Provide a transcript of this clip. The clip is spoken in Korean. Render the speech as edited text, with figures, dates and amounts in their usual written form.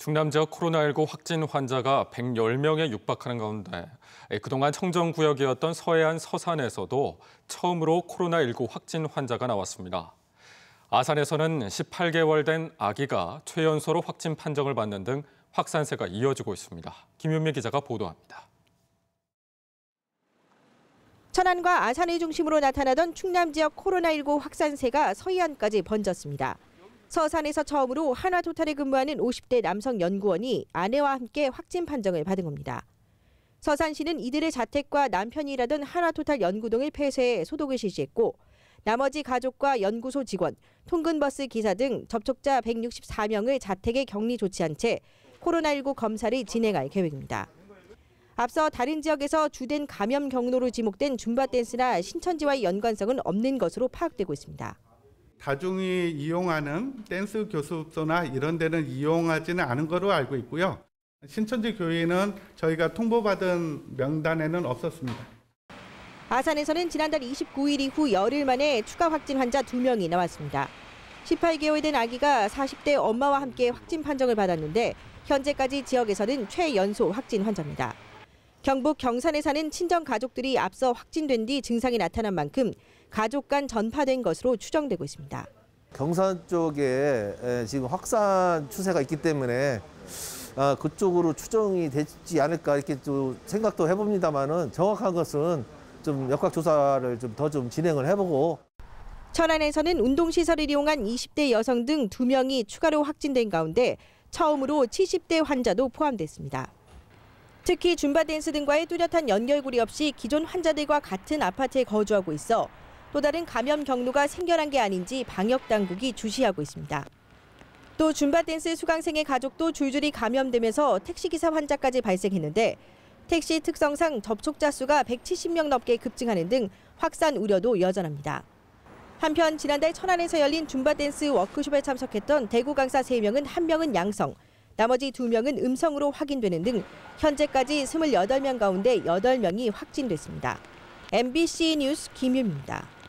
충남 지역 코로나19 확진 환자가 110명에 육박하는 가운데 그동안 청정구역이었던 서해안 서산에서도 처음으로 코로나19 확진 환자가 나왔습니다. 아산에서는 18개월 된 아기가 최연소로 확진 판정을 받는 등 확산세가 이어지고 있습니다. 김윤미 기자가 보도합니다. 천안과 아산을 중심으로 나타나던 충남 지역 코로나19 확산세가 서해안까지 번졌습니다. 서산에서 처음으로 한화토탈에 근무하는 50대 남성 연구원이 아내와 함께 확진 판정을 받은 겁니다. 서산시는 이들의 자택과 남편이 일하던 한화토탈 연구동을 폐쇄해 소독을 실시했고 나머지 가족과 연구소 직원, 통근버스 기사 등 접촉자 164명을 자택에 격리 조치한 채 코로나19 검사를 진행할 계획입니다. 앞서 다른 지역에서 주된 감염 경로로 지목된 줌바 댄스나 신천지와의 연관성은 없는 것으로 파악되고 있습니다. 다중이 이용하는 댄스 교습소나 이런 데는 이용하지는 않은 거로 알고 있고요. 신천지 교회는 저희가 통보받은 명단에는 없었습니다. 아산에서는 지난달 29일 이후 열흘 만에 추가 확진 환자 2명이 나왔습니다. 18개월 된 아기가 40대 엄마와 함께 확진 판정을 받았는데 현재까지 지역에서는 최연소 확진 환자입니다. 경북 경산에 사는 친정 가족들이 앞서 확진된 뒤 증상이 나타난 만큼 가족 간 전파된 것으로 추정되고 있습니다. 경산 쪽에 지금 확산 추세가 있기 때문에 그쪽으로 추정이 되지 않을까 이렇게 또 생각도 해봅니다만은 정확한 것은 좀 역학조사를 좀 더 진행을 해보고. 천안에서는 운동시설을 이용한 20대 여성 등 2명이 추가로 확진된 가운데 처음으로 70대 환자도 포함됐습니다. 특히 줌바 댄스 등과의 뚜렷한 연결고리 없이 기존 환자들과 같은 아파트에 거주하고 있어 또 다른 감염 경로가 생겨난 게 아닌지 방역 당국이 주시하고 있습니다. 또 줌바 댄스 수강생의 가족도 줄줄이 감염되면서 택시기사 환자까지 발생했는데 택시 특성상 접촉자 수가 170명 넘게 급증하는 등 확산 우려도 여전합니다. 한편 지난달 천안에서 열린 줌바 댄스 워크숍에 참석했던 대구 강사 3명은 1명은 양성, 나머지 2명은 음성으로 확인되는 등 현재까지 28명 가운데 8명이 확진됐습니다. MBC 뉴스 김윤미입니다.